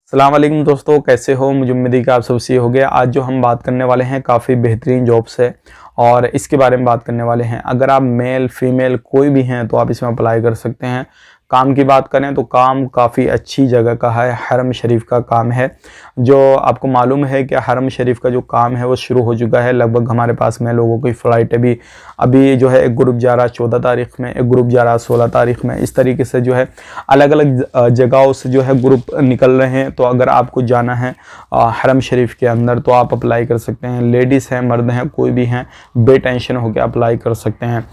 अस्सलाम वालेकुम दोस्तों, कैसे हो। मुझे उम्मीद है कि आप सब सही हो गया। आज जो हम बात करने वाले हैं काफ़ी बेहतरीन जॉब्स है और इसके बारे में बात करने वाले हैं। अगर आप मेल फीमेल कोई भी हैं तो आप इसमें अप्लाई कर सकते हैं। काम की बात करें तो काम काफ़ी अच्छी जगह का है, हरम शरीफ का काम है। जो आपको मालूम है कि हरम शरीफ का जो काम है वो शुरू हो चुका है। लगभग हमारे पास में लोगों की फ़्लाइटें भी अभी जो है एक ग्रुप जा रहा 14 तारीख में, एक ग्रुप जा रहा 16 तारीख में। इस तरीके से जो है अलग अलग जगहों से जो है ग्रुप निकल रहे हैं। तो अगर आपको जाना है हरम शरीफ के अंदर तो आप अप्लाई कर सकते हैं। लेडीज़ हैं, मर्द हैं, कोई भी हैं, बेटेंशन होकर अप्लाई कर सकते हैं।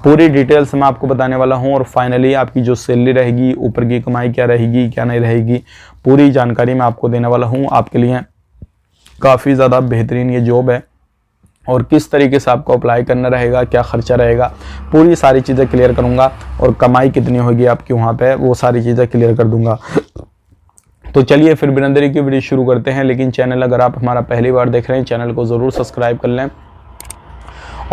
पूरी डिटेल्स मैं आपको बताने वाला हूं और फाइनली आपकी जो सैलरी रहेगी, ऊपर की कमाई क्या रहेगी क्या नहीं रहेगी, पूरी जानकारी मैं आपको देने वाला हूं। आपके लिए काफ़ी ज़्यादा बेहतरीन ये जॉब है और किस तरीके से आपको अप्लाई करना रहेगा, क्या ख़र्चा रहेगा, पूरी सारी चीज़ें क्लियर करूंगा और कमाई कितनी होगी आपकी वहाँ पे वो सारी चीज़ें क्लियर कर दूंगा। तो चलिए फिर बिना देरी की वीडियो शुरू करते हैं। लेकिन चैनल अगर आप हमारा पहली बार देख रहे हैं, चैनल को ज़रूर सब्सक्राइब कर लें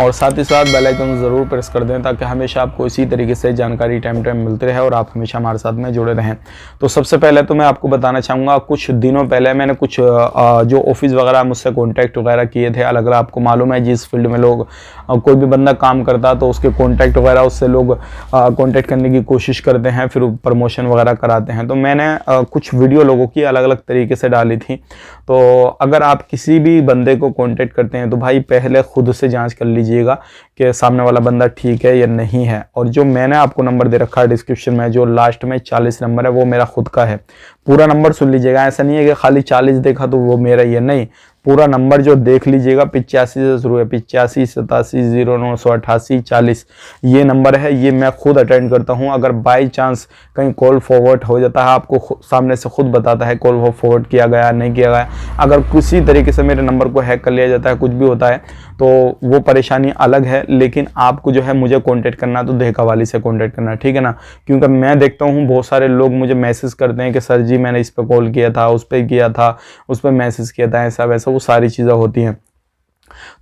और साथ ही साथ बेल आइकन ज़रूर प्रेस कर दें ताकि हमेशा आपको इसी तरीके से जानकारी टाइम टाइम मिलती रहे और आप हमेशा हमारे साथ में जुड़े रहें। तो सबसे पहले तो मैं आपको बताना चाहूँगा, कुछ दिनों पहले मैंने कुछ जो ऑफिस वगैरह मुझसे कॉन्टैक्ट वगैरह किए थे। अलग अलग आपको मालूम है जिस फील्ड में लोग कोई भी बंदा काम करता तो उसके कॉन्टैक्ट वगैरह उससे लोग कॉन्टैक्ट करने की कोशिश करते हैं, फिर प्रमोशन वगैरह कराते हैं। तो मैंने कुछ वीडियो लोगों की अलग अलग तरीके से डाली थी। तो अगर आप किसी भी बंदे को कॉन्टैक्ट करते हैं तो भाई पहले खुद से जाँच कर लीजिएगा कि सामने वाला बंदा ठीक है या नहीं है। और जो मैंने आपको नंबर दे रखा है डिस्क्रिप्शन में, जो लास्ट में 40 नंबर है, वो मेरा खुद का है। पूरा नंबर सुन लीजिएगा, ऐसा नहीं है कि खाली 40 देखा तो वो मेरा ही है, नहीं। पूरा नंबर जो देख लीजिएगा 85 से शुरू है, 85 87 0988 40 ये नंबर है। ये मैं खुद अटेंड करता हूँ। अगर बाई चांस कहीं कॉल फॉरवर्ड हो जाता है, आपको सामने से खुद बताता है कॉल फॉरवर्ड किया गया नहीं किया गया। अगर किसी तरीके से मेरे नंबर को हैक कर लिया जाता है, कुछ भी होता है, तो वो परेशानी अलग है। लेकिन आपको जो है मुझे कांटेक्ट करना तो देहका वाली से कांटेक्ट करना, ठीक है ना। क्योंकि मैं देखता हूँ बहुत सारे लोग मुझे मैसेज करते हैं कि सर जी मैंने इस पर कॉल किया था, उस पर किया था, उस पर मैसेज किया था, ऐसा वैसा, वो सारी चीज़ें होती हैं।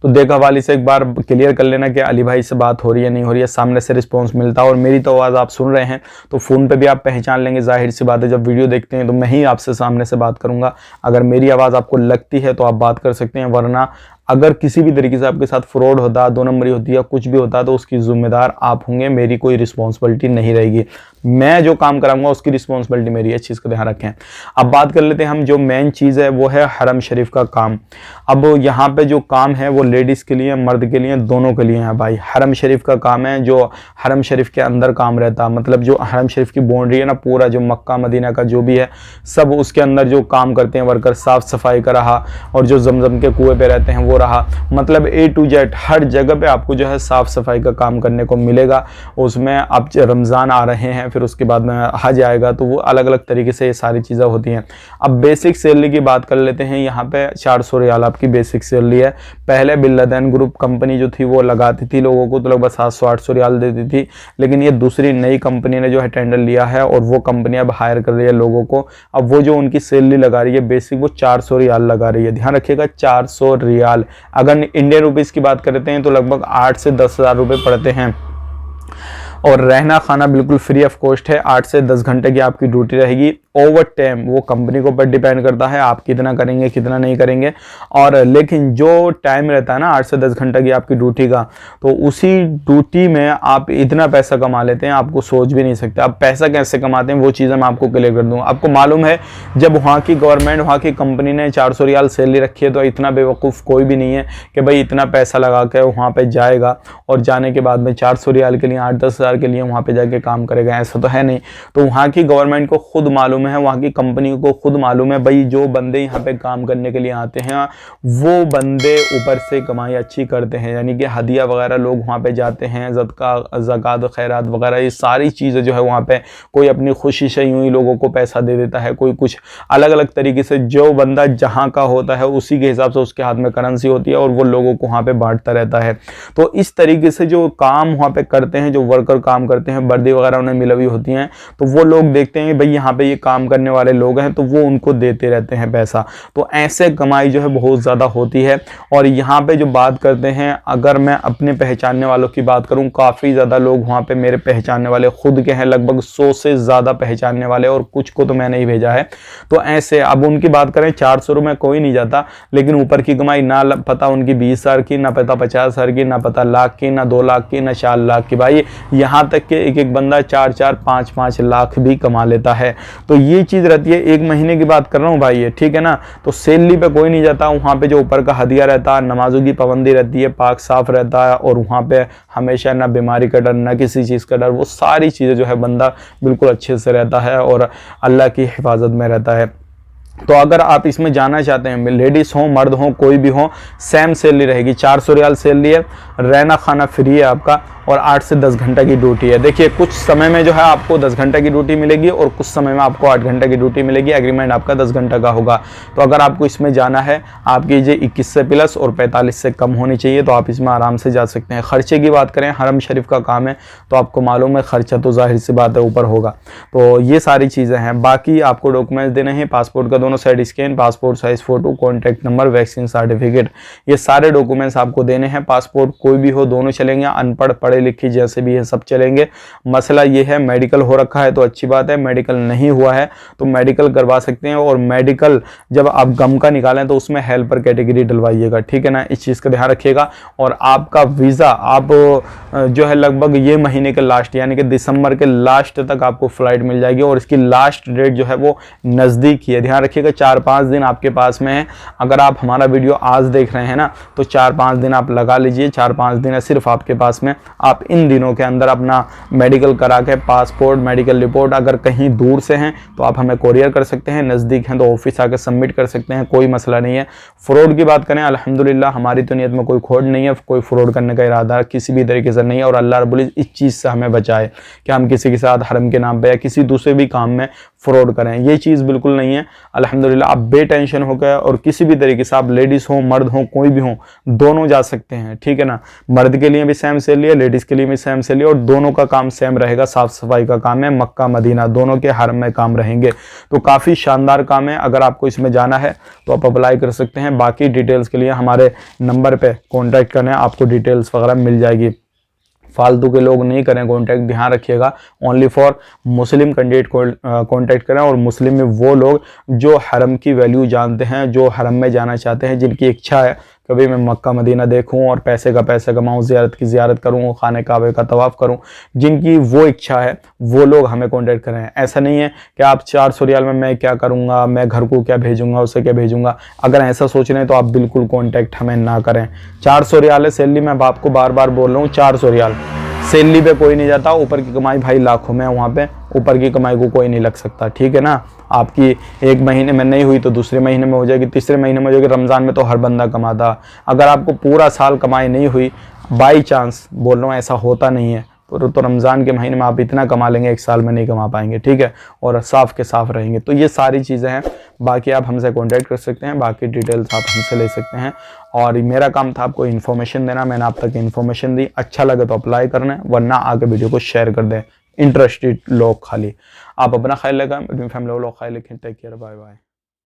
तो देखा वाली से एक बार क्लियर कर लेना कि अली भाई से बात हो रही है नहीं हो रही है, सामने से रिस्पांस मिलता है। और मेरी तो आवाज़ आप सुन रहे हैं तो फ़ोन पे भी आप पहचान लेंगे, जाहिर सी बात है। जब वीडियो देखते हैं तो मैं ही आपसे सामने से बात करूंगा। अगर मेरी आवाज़ आपको लगती है तो आप बात कर सकते हैं, वरना अगर किसी भी तरीके से आपके साथ फ्रॉड होता, दो नंबरी होती है, कुछ भी होता तो उसकी जिम्मेदार आप होंगे, मेरी कोई रिस्पॉन्सिबिलिटी नहीं रहेगी। मैं जो काम कराऊंगा उसकी रिस्पॉन्सिबिलिटी मेरी है, इस चीज़ का ध्यान रखें। अब बात कर लेते हैं हम, जो मेन चीज़ है वो है हरम शरीफ का काम। अब यहाँ पे जो काम है वो लेडीज़ के लिए, मर्द के लिए, दोनों के लिए है भाई। हरम शरीफ का काम है, जो हरम शरीफ के अंदर काम रहता, मतलब जो हरम शरीफ की बाउंड्री है ना, पूरा जो मक्का मदीना का जो भी है सब उसके अंदर जो काम करते हैं वर्कर, साफ़ सफाई का रहा और जो जमजम के कुएँ पे रहते हैं वो रहा, मतलब A to Z हर जगह पे आपको जो है साफ़ सफाई का काम करने को मिलेगा। उसमें अब रमज़ान आ रहे हैं, फिर उसके बाद में हज आएगा, तो वो अलग अलग तरीके से ये सारी चीज़ें होती हैं। अब बेसिक सैलरी की बात कर लेते हैं। यहाँ पे 400 रियाल आपकी बेसिक सैलरी है। पहले बिन लादेन ग्रुप कंपनी जो थी वो लगाती थी लोगों को तो लगभग 700-800 रियाल देती थी। लेकिन ये दूसरी नई कंपनी ने जो है टेंडर लिया है और वो कंपनी अब हायर कर रही है लोगों को। अब वो जो उनकी सैलरी लगा रही है बेसिक, वो 400 रियाल लगा रही है। ध्यान रखिएगा 400 रियाल। अगर इंडियन रुपीज़ की बात करते हैं तो लगभग 8 से 10 हज़ार रुपये पड़ते हैं। और रहना खाना बिल्कुल फ्री ऑफ कॉस्ट है। 8 से 10 घंटे की आपकी ड्यूटी रहेगी। ओवर टाइम वो कंपनी के ऊपर डिपेंड करता है आप कितना करेंगे कितना नहीं करेंगे। और लेकिन जो टाइम रहता है ना 8 से 10 घंटे की आपकी ड्यूटी का, तो उसी ड्यूटी में आप इतना पैसा कमा लेते हैं आपको सोच भी नहीं सकते। आप पैसा कैसे कमाते हैं वो चीज़ें मैं आपको क्लियर कर दूँगा। आपको मालूम है जब वहाँ की गवर्नमेंट, वहाँ की कंपनी ने 400 रियाल सैलरी रखी है तो इतना बेवकूफ़ कोई भी नहीं है कि भाई इतना पैसा लगा के वहाँ पर जाएगा और जाने के बाद में 400 रियाल के लिए 8-10 हज़ार के लिए वहाँ पे जाके काम करेगा, ऐसा तो है नहीं। तो वहाँ की गवर्नमेंट को खुद मालूम है, वहाँ की कंपनी को खुद मालूम है भाई जो बंदे यहाँ पे काम करने के लिए आते हैं वो बंदे ऊपर से कमाई अच्छी करते हैं। यानी कि हदिया वगैरह लोग वहाँ पे जाते हैं, ज़कात खैरात वगैरह ये सारी चीज़ें जो है वहाँ पे कोई अपनी खुशी से यूँ ही लोगों को पैसा दे देता है, कोई कुछ अलग अलग तरीके से। जो बंदा जहाँ का होता है उसी के हिसाब से उसके हाथ में करेंसी होती है और वो लोगों को वहाँ पर बांटता रहता है। तो इस तरीके से जो काम वहाँ पर करते हैं, जो वर्कर काम करते हैं, वर्दी वगैरह उन्हें मिली हुई होती हैं, तो वो लोग देखते हैं भाई यहाँ पे ये काम करने वाले लोग हैं, तो वो उनको देते रहते हैं पैसा। तो ऐसे कमाई जो है बहुत ज़्यादा होती है। और यहाँ पे जो बात करते हैं, अगर मैं अपने पहचानने वालों की बात करूँ, काफ़ी ज़्यादा लोग वहाँ पे मेरे पहचानने वाले खुद के हैं, लगभग 100 से ज़्यादा पहचानने वाले, और कुछ को तो मैंने ही भेजा है। तो ऐसे अब उनकी बात करें, 400 रुपये कोई नहीं जाता, लेकिन ऊपर की कमाई ना पता उनकी 20,000 की, ना पता 50,000 की, ना पता लाख की, ना 2 लाख की, ना 4 लाख की। भाई यहाँ तक कि एक एक बंदा 4-4, 5-5 लाख भी कमा लेता है। तो ये चीज़ रहती है। एक महीने की बात कर रहा हूँ भाई, ये ठीक है ना। तो सैलरी पे कोई नहीं जाता, वहाँ पे जो ऊपर का हदिया रहता है, नमाजों की पाबंदी रहती है, पाक साफ रहता है, और वहाँ पे हमेशा ना बीमारी का डर, ना किसी चीज़ का डर, वो सारी चीज़ें जो है बंदा बिल्कुल अच्छे से रहता है और अल्लाह की हिफाजत में रहता है। तो अगर आप इसमें जाना चाहते हैं, लेडीज़ हो मर्द हो कोई भी हो, सेम सैलरी रहेगी। 400 रियाल सैलरी है, रहना खाना फ्री है आपका, और 8 से 10 घंटे की ड्यूटी है। देखिए कुछ समय में जो है आपको 10 घंटे की ड्यूटी मिलेगी, और कुछ समय में आपको 8 घंटे की ड्यूटी मिलेगी। एग्रीमेंट आपका 10 घंटे का होगा। तो अगर आपको इसमें जाना है, आपकी एज 21 से प्लस और 45 से कम होनी चाहिए, तो आप इसमें आराम से जा सकते हैं। खर्चे की बात करें, हरम शरीफ का काम है, तो आपको मालूम है खर्चा तो जाहिर सी बात है ऊपर होगा। तो ये सारी चीज़ें हैं। बाकी आपको डॉक्यूमेंट्स देने हैं, पासपोर्ट का दोनों side scan, passport size photo, contact number, vaccine certificate, ये सारे डॉक्यूमेंट्स आपको देने हैं। पासपोर्ट कोई भी हो, दोनों चलेंगे, अनपढ़ पढ़े लिखे जैसे भी ये सब चलेंगे। मसला ये है, मेडिकल हो रखा है तो अच्छी बात है, मेडिकल नहीं हुआ है तो मेडिकल करवा सकते हैं। और मेडिकल जब आप गम का निकालें तो उसमें हेल्पर कैटेगरी डलवाइएगा, ठीक है ना, इस चीज़ का ध्यान रखिएगा। और आपका वीज़ा आप जो है लगभग ये महीने के लास्ट यानी कि दिसंबर के लास्ट तक आपको फ्लाइट मिल जाएगी, और इसकी लास्ट डेट जो है वो नज़दीक ही है। ध्यान रखिएगा, 4-5 दिन आपके पास में है। अगर आप हमारा वीडियो आज देख रहे हैं ना, तो 4-5 दिन आप लगा लीजिए, 4-5 दिन है सिर्फ आपके पास में। आप इन दिनों के अंदर अपना मेडिकल करा के, पासपोर्ट, मेडिकल रिपोर्ट, अगर कहीं दूर से हैं तो आप हमें कोरियर कर सकते हैं, नज़दीक हैं तो ऑफिस आके सबमिट कर सकते हैं, कोई मसला नहीं है। फ्रॉड की बात करें, अल्हम्दुलिल्लाह हमारी तो नीयत में कोई खोट नहीं है, कोई फ्रॉड करने का इरादा किसी भी तरीके से नहीं है। और अल्लाह रब्बुल इज़्ज़त इस चीज़ से हमें बचाए कि हम किसी के साथ हरम के नाम पे या किसी दूसरे भी काम में फ्रॉड करें, ये चीज़ बिल्कुल नहीं है। अल्हम्दुलिल्लाह आप बेटेंशन हो गए, और किसी भी तरीके से आप लेडीज़ हो मर्द हो कोई भी हो, दोनों जा सकते हैं, ठीक है ना। मर्द के लिए भी सेम सैलरी है, लेडीज़ के लिए भी सेम सैलरी, और दोनों का काम सेम रहेगा। साफ़ सफाई का काम है, मक्का मदीना दोनों के हरम में काम रहेंगे। तो काफ़ी शानदार काम है। अगर आपको इसमें जाना है तो आप अप्लाई कर सकते हैं। बाकी डिटेल्स के लिए हमारे नंबर पे कॉन्टैक्ट करें, आपको डिटेल्स वगैरह मिल जाएगी। फालतू के लोग नहीं करें कॉन्टैक्ट, ध्यान रखिएगा। Only for Muslim candidate contact करें, और मुस्लिम में वो लोग जो हरम की वैल्यू जानते हैं, जो हरम में जाना चाहते हैं, जिनकी इच्छा है कभी मैं मक्का मदीना देखूं और पैसे का पैसा कमाऊं, ज़ियारत की ज़ियारत करूं, खाने काबे का तवाफ़ करूं, जिनकी वो इच्छा है वो लोग हमें कॉन्टैक्ट करें। ऐसा नहीं है कि आप 400 रियाल में मैं क्या करूंगा, मैं घर को क्या भेजूंगा, उसे क्या भेजूंगा। अगर ऐसा सोच रहे हैं तो आप बिल्कुल कॉन्टैक्ट हमें ना करें। 400 रियाल है सैलरी, मैं आपको बार बार बोल रहा हूँ, 400 रियाल सैलरी पे कोई नहीं जाता। ऊपर की कमाई भाई लाखों में है, वहाँ पे ऊपर की कमाई को कोई नहीं लग सकता, ठीक है ना। आपकी एक महीने में नहीं हुई तो दूसरे महीने में हो जाएगी, तीसरे महीने में हो जाएगी। रमज़ान में तो हर बंदा कमाता। अगर आपको पूरा साल कमाई नहीं हुई, बाई चांस बोल रहा हूँ, ऐसा होता नहीं है, तो रमज़ान के महीने में आप इतना कमा लेंगे, एक साल में नहीं कमा पाएंगे, ठीक है, और साफ़ के साफ़ रहेंगे। तो ये सारी चीज़ें हैं। बाकी आप हमसे कॉन्टैक्ट कर सकते हैं, बाकी डिटेल्स आप हमसे ले सकते हैं। और मेरा काम था आपको इन्फॉर्मेशन देना, मैंने आप तक इन्फॉर्मेशन दी। अच्छा लगे तो अप्लाई करना, वरना आगे वीडियो को शेयर कर दें इंटरेस्टेड लोग खाली। आप अपना ख्याल रखें, अपनी फैमिली लोग ख्याल रखें। Take care, bye bye.